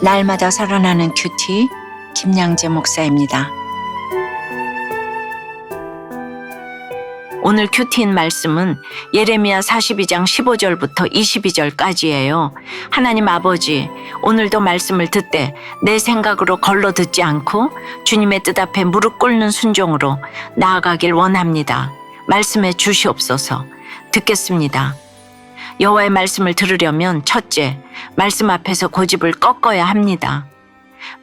날마다 살아나는 큐티 김양재 목사입니다. 오늘 큐티인 말씀은 예레미야 42장 15절부터 22절까지예요. 하나님 아버지, 오늘도 말씀을 듣되 내 생각으로 걸러 듣지 않고 주님의 뜻 앞에 무릎 꿇는 순종으로 나아가길 원합니다. 말씀해 주시옵소서. 듣겠습니다. 여호와의 말씀을 들으려면 첫째, 말씀 앞에서 고집을 꺾어야 합니다.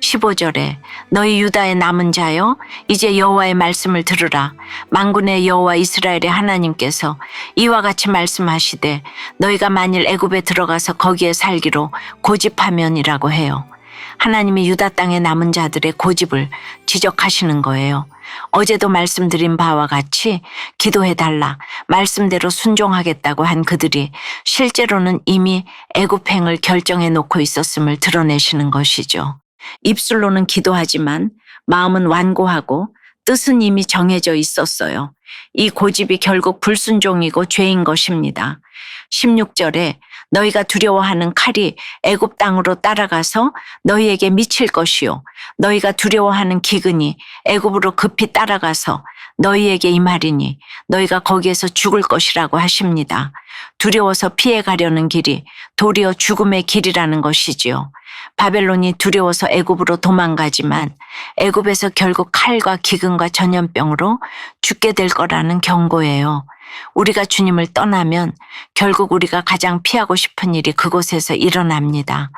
15절에 너희 유다의 남은 자여 이제 여호와의 말씀을 들으라. 만군의 여호와 이스라엘의 하나님께서 이와 같이 말씀하시되 너희가 만일 애굽에 들어가서 거기에 살기로 고집하면이라고 해요. 하나님이 유다 땅의 남은 자들의 고집을 지적하시는 거예요. 어제도 말씀드린 바와 같이 기도해달라, 말씀대로 순종하겠다고 한 그들이 실제로는 이미 애굽행을 결정해 놓고 있었음을 드러내시는 것이죠. 입술로는 기도하지만 마음은 완고하고 뜻은 이미 정해져 있었어요. 이 고집이 결국 불순종이고 죄인 것입니다. 16절에 너희가 두려워하는 칼이 애굽 땅으로 따라가서 너희에게 미칠 것이요 너희가 두려워하는 기근이 애굽으로 급히 따라가서 너희에게 임하리니 너희가 거기에서 죽을 것이라고 하십니다. 두려워서 피해가려는 길이 도리어 죽음의 길이라는 것이지요. 바벨론이 두려워서 애굽으로 도망가지만 애굽에서 결국 칼과 기근과 전염병으로 죽게 될 거라는 경고예요. 우리가 주님을 떠나면 결국 우리가 가장 피하고 싶은 일이 그곳에서 일어납니다.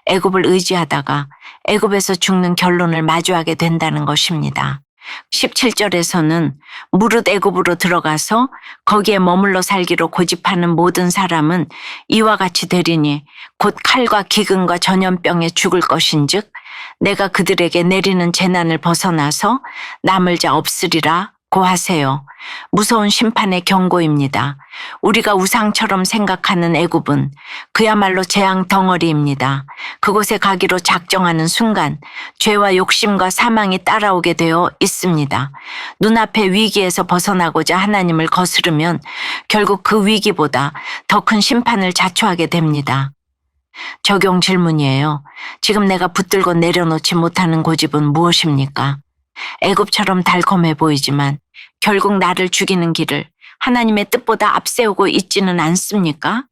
애굽을 의지하다가 애굽에서 죽는 결론을 마주하게 된다는 것입니다. 17절에서는 무릇 애굽으로 들어가서 거기에 머물러 살기로 고집하는 모든 사람은 이와 같이 되리니 곧 칼과 기근과 전염병에 죽을 것인즉 내가 그들에게 내리는 재난을 벗어나서 남을 자 없으리라 고 하세요. 무서운 심판의 경고입니다. 우리가 우상처럼 생각하는 애굽은 그야말로 재앙 덩어리입니다. 그곳에 가기로 작정하는 순간 죄와 욕심과 사망이 따라오게 되어 있습니다. 눈앞의 위기에서 벗어나고자 하나님을 거스르면 결국 그 위기보다 더 큰 심판을 자초하게 됩니다. 적용 질문이에요. 지금 내가 붙들고 내려놓지 못하는 고집은 무엇입니까? 애굽처럼 달콤해 보이지만 결국 나를 죽이는 길을 하나님의 뜻보다 앞세우고 있지는 않습니까?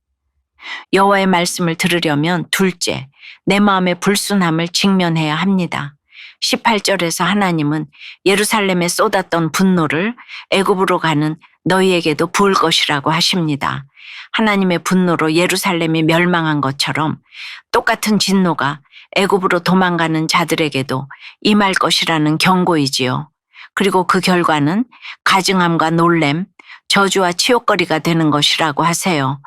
여호와의 말씀을 들으려면 둘째, 내 마음의 불순함을 직면해야 합니다. 18절에서 하나님은 예루살렘에 쏟았던 분노를 애굽으로 가는 너희에게도 부을 것이라고 하십니다. 하나님의 분노로 예루살렘이 멸망한 것처럼 똑같은 진노가 애굽으로 도망가는 자들에게도 임할 것이라는 경고이지요. 그리고 그 결과는 가증함과 놀램, 저주와 치욕거리가 되는 것이라고 하세요.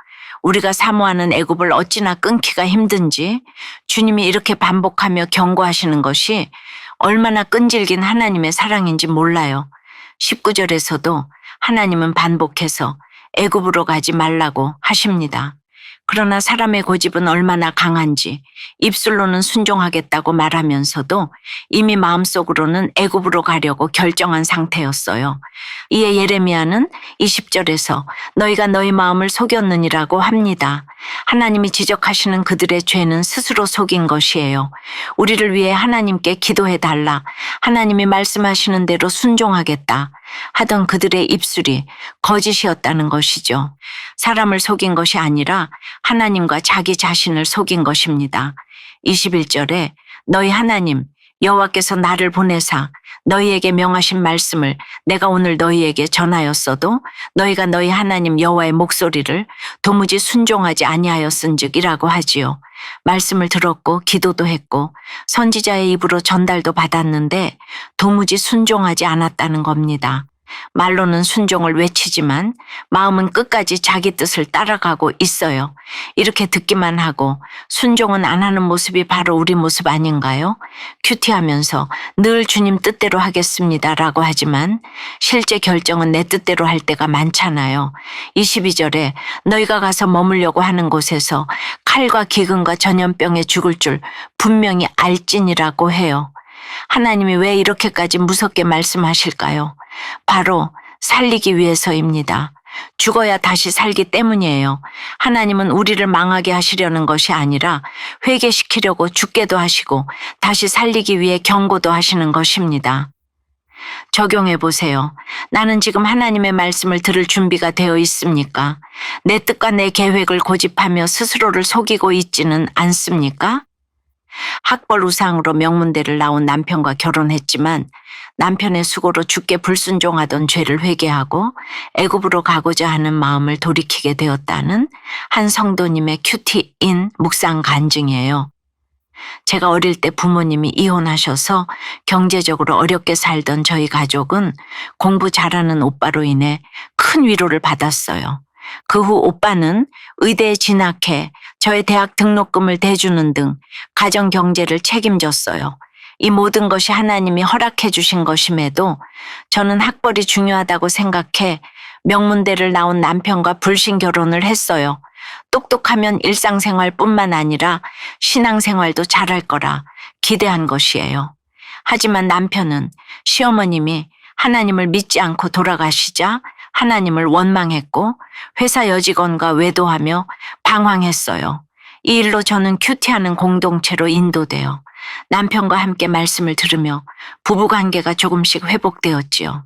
우리가 사모하는 애굽을 어찌나 끊기가 힘든지 주님이 이렇게 반복하며 경고하시는 것이 얼마나 끈질긴 하나님의 사랑인지 몰라요. 19절에서도 하나님은 반복해서 애굽으로 가지 말라고 하십니다. 그러나 사람의 고집은 얼마나 강한지 입술로는 순종하겠다고 말하면서도 이미 마음속으로는 애굽으로 가려고 결정한 상태였어요. 이에 예레미야는 20절에서 너희가 너희 마음을 속였느니라고 합니다. 하나님이 지적하시는 그들의 죄는 스스로 속인 것이에요. 우리를 위해 하나님께 기도해달라, 하나님이 말씀하시는 대로 순종하겠다 하던 그들의 입술이 거짓이었다는 것이죠. 사람을 속인 것이 아니라 하나님과 자기 자신을 속인 것입니다. 21절에 너희 하나님 여호와께서 나를 보내사 너희에게 명하신 말씀을 내가 오늘 너희에게 전하였어도 너희가 너희 하나님 여호와의 목소리를 도무지 순종하지 아니하였은즉이라고 하지요. 말씀을 들었고 기도도 했고 선지자의 입으로 전달도 받았는데 도무지 순종하지 않았다는 겁니다. 말로는 순종을 외치지만 마음은 끝까지 자기 뜻을 따라가고 있어요. 이렇게 듣기만 하고 순종은 안 하는 모습이 바로 우리 모습 아닌가요? 큐티하면서 늘 주님 뜻대로 하겠습니다라고 하지만 실제 결정은 내 뜻대로 할 때가 많잖아요. 22절에 너희가 가서 머물려고 하는 곳에서 칼과 기근과 전염병에 죽을 줄 분명히 알지니라고 해요. 하나님이 왜 이렇게까지 무섭게 말씀하실까요? 바로 살리기 위해서입니다. 죽어야 다시 살기 때문이에요. 하나님은 우리를 망하게 하시려는 것이 아니라 회개시키려고 죽게도 하시고 다시 살리기 위해 경고도 하시는 것입니다. 적용해 보세요. 나는 지금 하나님의 말씀을 들을 준비가 되어 있습니까? 내 뜻과 내 계획을 고집하며 스스로를 속이고 있지는 않습니까? 학벌 우상으로 명문대를 나온 남편과 결혼했지만 남편의 수고로 죽게 불순종하던 죄를 회개하고 애굽으로 가고자 하는 마음을 돌이키게 되었다는 한 성도님의 큐티인 묵상 간증이에요. 제가 어릴 때 부모님이 이혼하셔서 경제적으로 어렵게 살던 저희 가족은 공부 잘하는 오빠로 인해 큰 위로를 받았어요. 그 후 오빠는 의대에 진학해 저의 대학 등록금을 대주는 등 가정 경제를 책임졌어요. 이 모든 것이 하나님이 허락해 주신 것임에도 저는 학벌이 중요하다고 생각해 명문대를 나온 남편과 불신 결혼을 했어요. 똑똑하면 일상생활뿐만 아니라 신앙생활도 잘할 거라 기대한 것이에요. 하지만 남편은 시어머님이 하나님을 믿지 않고 돌아가시자 하나님을 원망했고 회사 여직원과 외도하며 방황했어요. 이 일로 저는 큐티하는 공동체로 인도되어 남편과 함께 말씀을 들으며 부부관계가 조금씩 회복되었지요.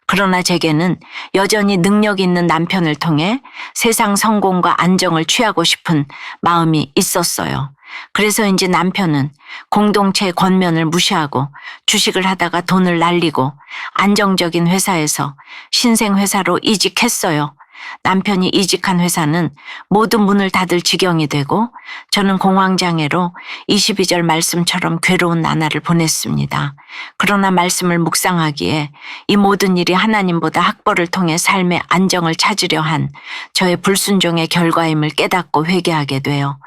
그러나 제게는 여전히 능력 있는 남편을 통해 세상 성공과 안정을 취하고 싶은 마음이 있었어요. 그래서인지 남편은 공동체의 권면을 무시하고 주식을 하다가 돈을 날리고 안정적인 회사에서 신생회사로 이직했어요. 남편이 이직한 회사는 모두 문을 닫을 지경이 되고 저는 공황장애로 22절 말씀처럼 괴로운 나날을 보냈습니다. 그러나 말씀을 묵상하기에 이 모든 일이 하나님보다 학벌을 통해 삶의 안정을 찾으려 한 저의 불순종의 결과임을 깨닫고 회개하게 돼요.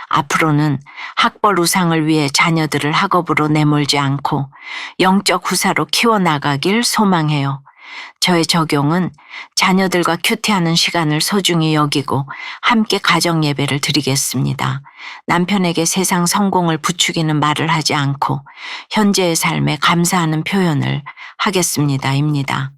앞으로는 학벌 우상을 위해 자녀들을 학업으로 내몰지 않고 영적 후사로 키워나가길 소망해요. 저의 적용은 자녀들과 큐티하는 시간을 소중히 여기고 함께 가정 예배를 드리겠습니다. 남편에게 세상 성공을 부추기는 말을 하지 않고 현재의 삶에 감사하는 표현을 하겠습니다.입니다.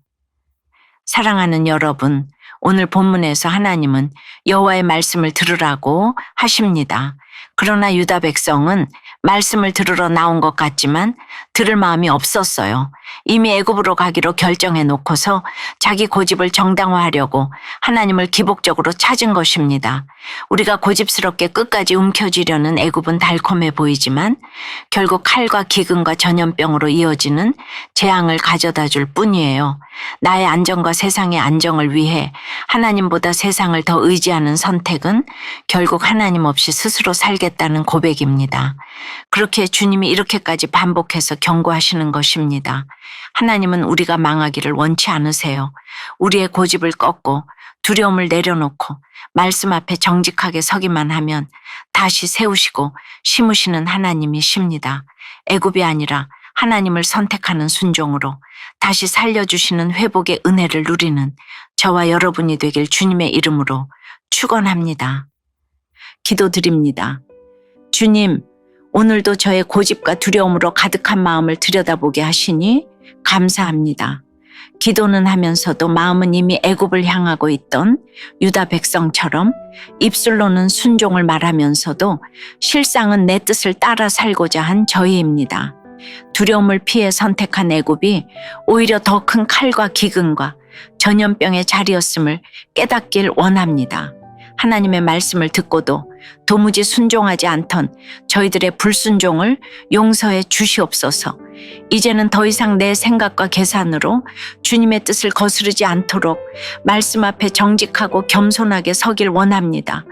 사랑하는 여러분, 오늘 본문에서 하나님은 여호와의 말씀을 들으라고 하십니다. 그러나 유다 백성은 말씀을 들으러 나온 것 같지만 들을 마음이 없었어요. 이미 애굽으로 가기로 결정해 놓고서 자기 고집을 정당화하려고 하나님을 기복적으로 찾은 것입니다. 우리가 고집스럽게 끝까지 움켜쥐려는 애굽은 달콤해 보이지만 결국 칼과 기근과 전염병으로 이어지는 재앙을 가져다 줄 뿐이에요. 나의 안정과 세상의 안정을 위해 하나님보다 세상을 더 의지하는 선택은 결국 하나님 없이 스스로 살겠다는 고백입니다. 그렇게 주님이 이렇게까지 반복해서 경고하시는 것입니다. 하나님은 우리가 망하기를 원치 않으세요. 우리의 고집을 꺾고 두려움을 내려놓고 말씀 앞에 정직하게 서기만 하면 다시 세우시고 심으시는 하나님이십니다. 애굽이 아니라 하나님을 선택하는 순종으로 다시 살려주시는 회복의 은혜를 누리는 저와 여러분이 되길 주님의 이름으로 축원합니다. 기도드립니다. 주님, 오늘도 저의 고집과 두려움으로 가득한 마음을 들여다보게 하시니 감사합니다. 기도는 하면서도 마음은 이미 애굽을 향하고 있던 유다 백성처럼 입술로는 순종을 말하면서도 실상은 내 뜻을 따라 살고자 한 저희입니다. 두려움을 피해 선택한 애굽이 오히려 더 큰 칼과 기근과 전염병의 자리였음을 깨닫길 원합니다. 하나님의 말씀을 듣고도 도무지 순종하지 않던 저희들의 불순종을 용서해 주시옵소서. 이제는 더 이상 내 생각과 계산으로 주님의 뜻을 거스르지 않도록 말씀 앞에 정직하고 겸손하게 서길 원합니다.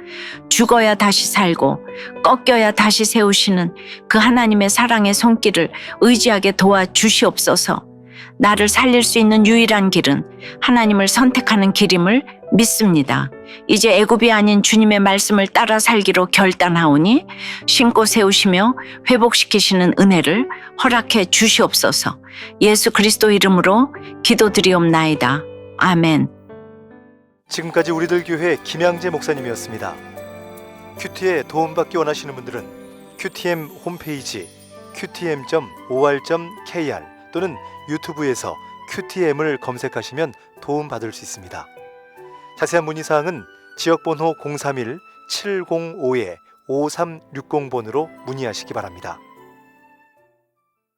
죽어야 다시 살고 꺾여야 다시 세우시는 그 하나님의 사랑의 손길을 의지하게 도와주시옵소서. 나를 살릴 수 있는 유일한 길은 하나님을 선택하는 길임을 믿습니다. 이제 애굽이 아닌 주님의 말씀을 따라 살기로 결단하오니 신고 세우시며 회복시키시는 은혜를 허락해 주시옵소서. 예수 그리스도 이름으로 기도드리옵나이다. 아멘. 지금까지 우리들 교회 김양재 목사님이었습니다. 큐티에 도움받기 원하시는 분들은 QTM 홈페이지 qtm.or.kr 또는 유튜브에서 QTM을 검색하시면 도움받을 수 있습니다. 자세한 문의사항은 지역번호 031-705-5360번으로 문의하시기 바랍니다.